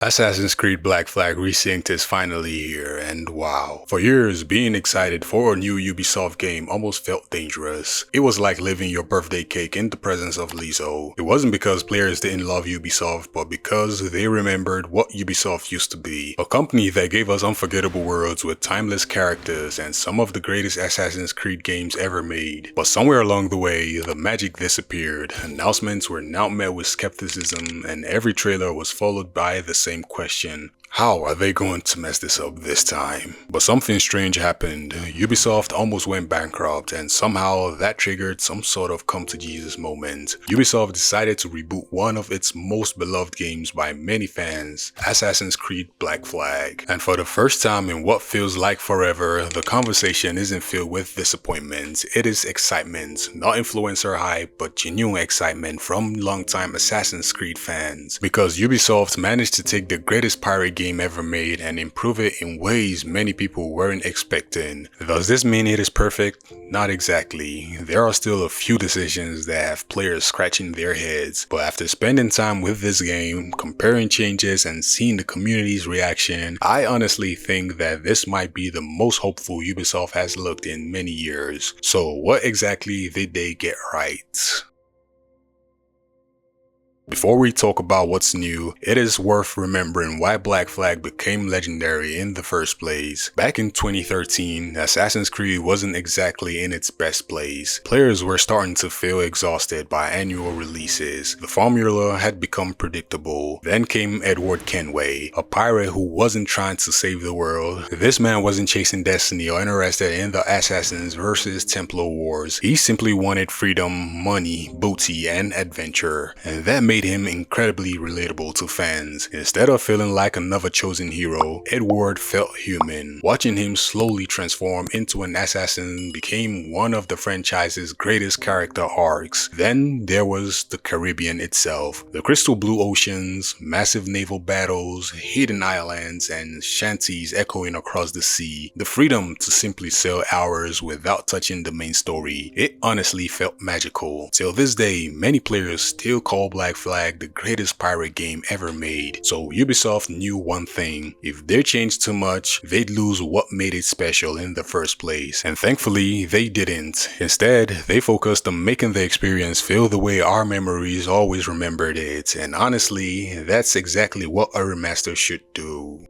Assassin's Creed Black Flag Resynced is finally here, and wow. For years, being excited for a new Ubisoft game almost felt dangerous. It was like living your birthday cake in the presence of Lizzo. It wasn't because players didn't love Ubisoft, but because they remembered what Ubisoft used to be. A company that gave us unforgettable worlds with timeless characters and some of the greatest Assassin's Creed games ever made. But somewhere along the way, the magic disappeared. Announcements were now met with skepticism, and every trailer was followed by the same question. How are they going to mess this up this time? But something strange happened. Ubisoft almost went bankrupt, and somehow that triggered some sort of come to Jesus moment. Ubisoft decided to reboot one of its most beloved games by many fans, Assassin's Creed Black Flag. And for the first time in what feels like forever, the conversation isn't filled with disappointment, it is excitement. Not influencer hype, but genuine excitement from longtime Assassin's Creed fans. Because Ubisoft managed to take the greatest pirate game ever made and improve it in ways many people weren't expecting. Does this mean it is perfect? Not exactly. There are still a few decisions that have players scratching their heads, but after spending time with this game, comparing changes and seeing the community's reaction, I honestly think that this might be the most hopeful Ubisoft has looked in many years. So what exactly did they get right? Before we talk about what's new, it is worth remembering why Black Flag became legendary in the first place. Back in 2013, Assassin's Creed wasn't exactly in its best place. Players were starting to feel exhausted by annual releases. The formula had become predictable. Then came Edward Kenway, a pirate who wasn't trying to save the world. This man wasn't chasing destiny or interested in the Assassins versus Templar wars. He simply wanted freedom, money, booty, and adventure. And that made him incredibly relatable to fans. Instead of feeling like another chosen hero, Edward felt human. Watching him slowly transform into an assassin became one of the franchise's greatest character arcs. Then there was the Caribbean itself. The crystal blue oceans, massive naval battles, hidden islands, and shanties echoing across the sea. The freedom to simply sail hours without touching the main story. It honestly felt magical. Till this day, many players still call Black Flag the greatest pirate game ever made. So Ubisoft knew one thing: if they changed too much, they'd lose what made it special in the first place. And thankfully, they didn't. Instead, they focused on making the experience feel the way our memories always remembered it. And honestly, that's exactly what a remaster should do.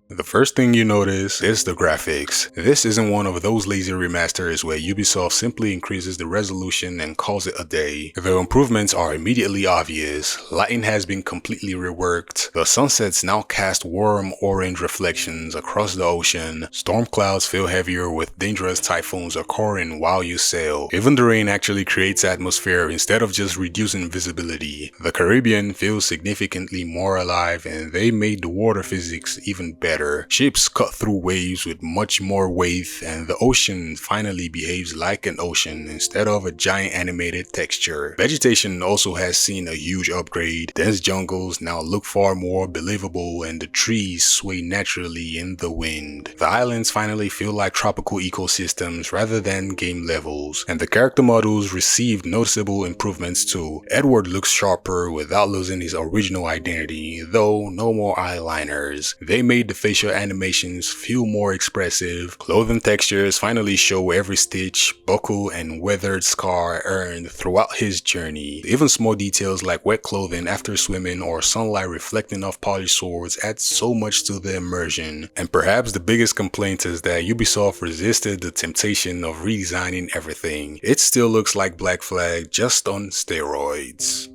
The first thing you notice is the graphics. This isn't one of those lazy remasters where Ubisoft simply increases the resolution and calls it a day. The improvements are immediately obvious. Lighting has been completely reworked. The sunsets now cast warm orange reflections across the ocean. Storm clouds feel heavier with dangerous typhoons occurring while you sail. Even the rain actually creates atmosphere instead of just reducing visibility. The Caribbean feels significantly more alive, and they made the water physics even better. Ships cut through waves with much more weight, and the ocean finally behaves like an ocean instead of a giant animated texture. Vegetation also has seen a huge upgrade. Dense jungles now look far more believable, and the trees sway naturally in the wind. The islands finally feel like tropical ecosystems rather than game levels, and the character models received noticeable improvements too. Edward looks sharper without losing his original identity, though no more eyeliners. They made the facial animations feel more expressive. Clothing textures finally show every stitch, buckle, and weathered scar earned throughout his journey. Even small details like wet clothing after swimming or sunlight reflecting off polished swords add so much to the immersion. And perhaps the biggest complaint is that Ubisoft resisted the temptation of redesigning everything. It still looks like Black Flag, just on steroids.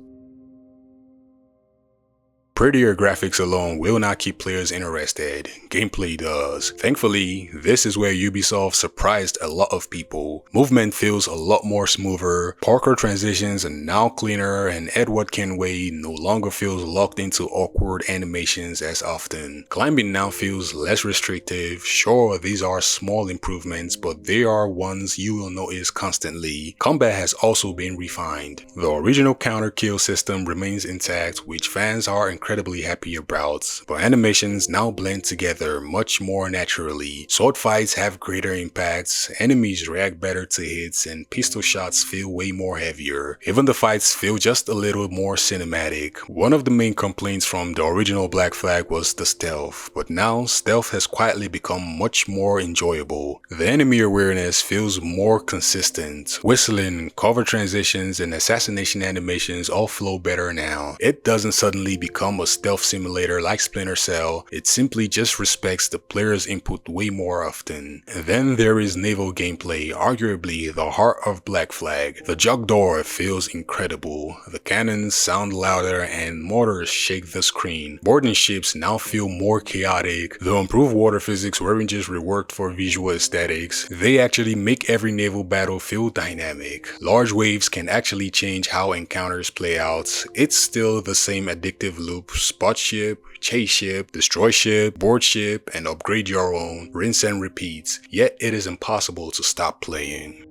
Prettier graphics alone will not keep players interested. Gameplay does. Thankfully, this is where Ubisoft surprised a lot of people. Movement feels a lot more smoother, parkour transitions are now cleaner, and Edward Kenway no longer feels locked into awkward animations as often. Climbing now feels less restrictive. Sure, these are small improvements, but they are ones you will notice constantly. Combat has also been refined. The original counter kill system remains intact, which fans are incredibly incredibly happy about, but animations now blend together much more naturally. Sword fights have greater impacts, enemies react better to hits, and pistol shots feel way more heavier. Even the fights feel just a little more cinematic. One of the main complaints from the original Black Flag was the stealth, but now stealth has quietly become much more enjoyable. The enemy awareness feels more consistent. Whistling, cover transitions, and assassination animations all flow better now. It doesn't suddenly become a stealth simulator like Splinter Cell, it simply just respects the player's input way more often. And then there is naval gameplay, arguably the heart of Black Flag. The Jackdaw feels incredible, the cannons sound louder and mortars shake the screen. Boarding ships now feel more chaotic. The improved water physics weren't just reworked for visual aesthetics, they actually make every naval battle feel dynamic. Large waves can actually change how encounters play out. It's still the same addictive loop: spot ship, chase ship, destroy ship, board ship, and upgrade your own, rinse and repeat, yet it is impossible to stop playing.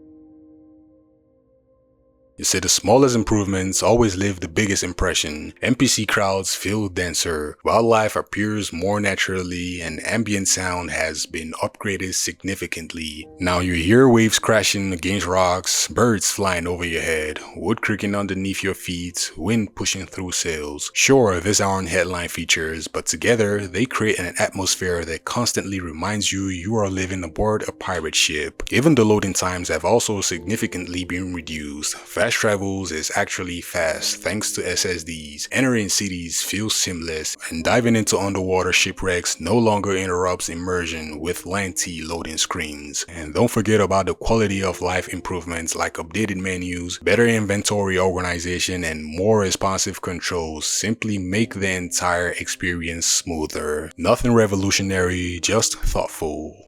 You see, the smallest improvements always leave the biggest impression. NPC crowds feel denser, wildlife appears more naturally, and ambient sound has been upgraded significantly. Now you hear waves crashing against rocks, birds flying over your head, wood creaking underneath your feet, wind pushing through sails. Sure, these aren't headline features, but together they create an atmosphere that constantly reminds you you are living aboard a pirate ship. Even the loading times have also significantly been reduced. Fast travels is actually fast thanks to SSDs. Entering cities feels seamless, and diving into underwater shipwrecks no longer interrupts immersion with lengthy loading screens. And don't forget about the quality of life improvements like updated menus, better inventory organization, and more responsive controls simply make the entire experience smoother. Nothing revolutionary, just thoughtful.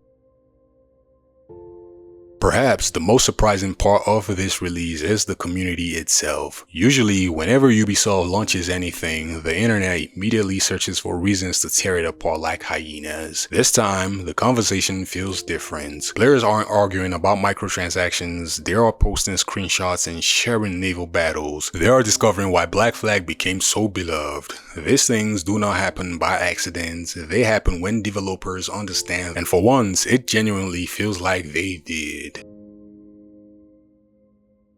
Perhaps the most surprising part of this release is the community itself. Usually, whenever Ubisoft launches anything, the internet immediately searches for reasons to tear it apart like hyenas. This time, the conversation feels different. Players aren't arguing about microtransactions, they are posting screenshots and sharing naval battles. They are discovering why Black Flag became so beloved. These things do not happen by accident, they happen when developers understand, and for once, it genuinely feels like they did.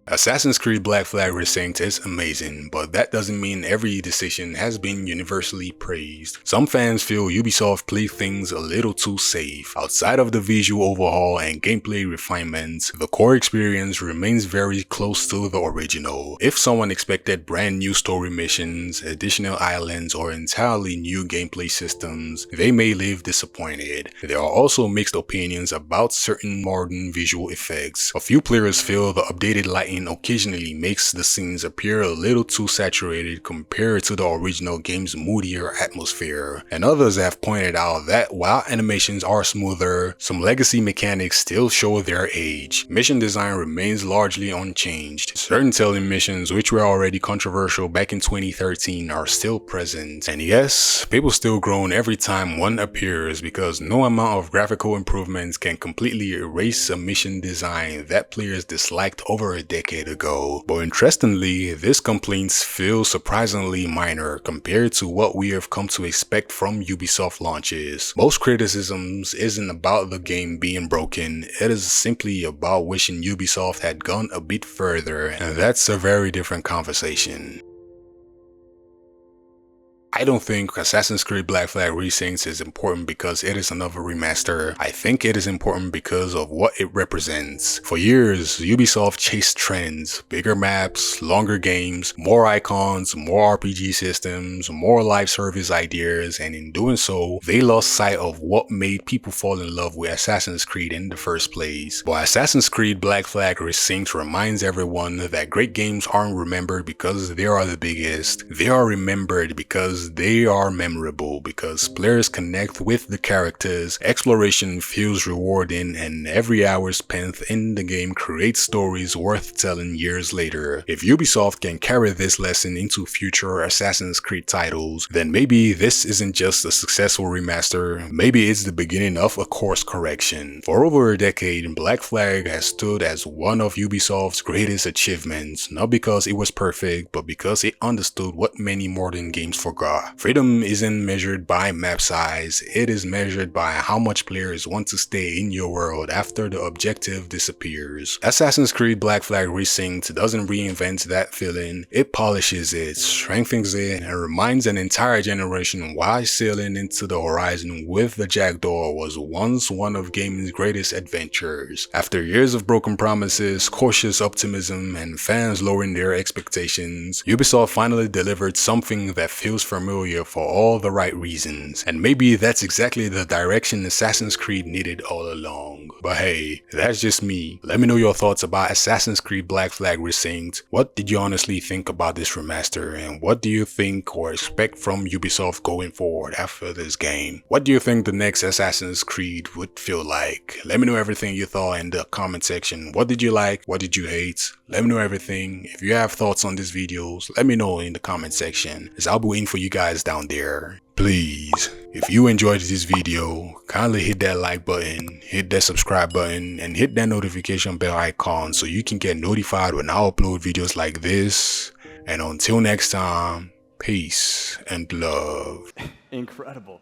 Assassin's Creed Black Flag Resynced is amazing, but that doesn't mean every decision has been universally praised. Some fans feel Ubisoft played things a little too safe. Outside of the visual overhaul and gameplay refinements, the core experience remains very close to the original. If someone expected brand new story missions, additional islands, or entirely new gameplay systems, they may leave disappointed. There are also mixed opinions about certain modern visual effects. A few players feel the updated lighting occasionally makes the scenes appear a little too saturated compared to the original game's moodier atmosphere, and others have pointed out that while animations are smoother, some legacy mechanics still show their age. Mission design remains largely unchanged. Certain telling missions, which were already controversial back in 2013, are still present. And yes, people still groan every time one appears, because no amount of graphical improvements can completely erase a mission design that players disliked over a decade ago. But interestingly, these complaints feel surprisingly minor compared to what we have come to expect from Ubisoft launches. Most criticisms isn't about the game being broken, it is simply about wishing Ubisoft had gone a bit further, and that's a very different conversation. I don't think Assassin's Creed Black Flag Resynced is important because it is another remaster. I think it is important because of what it represents. For years, Ubisoft chased trends: bigger maps, longer games, more icons, more RPG systems, more live service ideas, and in doing so, they lost sight of what made people fall in love with Assassin's Creed in the first place. But Assassin's Creed Black Flag Resynced reminds everyone that great games aren't remembered because they are the biggest. They are remembered because they are memorable, because players connect with the characters, exploration feels rewarding, and every hour spent in the game creates stories worth telling years later. If Ubisoft can carry this lesson into future Assassin's Creed titles, then maybe this isn't just a successful remaster, maybe it's the beginning of a course correction. For over a decade, Black Flag has stood as one of Ubisoft's greatest achievements, not because it was perfect, but because it understood what many modern games forgot. Freedom isn't measured by map size, it is measured by how much players want to stay in your world after the objective disappears. Assassin's Creed Black Flag Resynced doesn't reinvent that feeling, it polishes it, strengthens it, and reminds an entire generation why sailing into the horizon with the Jackdaw was once one of gaming's greatest adventures. After years of broken promises, cautious optimism, and fans lowering their expectations, Ubisoft finally delivered something that feels familiar for all the right reasons. And maybe that's exactly the direction Assassin's Creed needed all along. But hey, that's just me. Let me know your thoughts about Assassin's Creed Black Flag Resynced. What did you honestly think about this remaster, and what do you think or expect from Ubisoft going forward after this game? What do you think the next Assassin's Creed would feel like? Let me know everything you thought in the comment section. What did you like? What did you hate? Let me know everything. If you have thoughts on these videos, let me know in the comment section, as I'll be waiting for you guys down there. Please, if you enjoyed this video, kindly hit that like button, hit that subscribe button, and hit that notification bell icon so you can get notified when I upload videos like this. And until next time, peace and love. Incredible.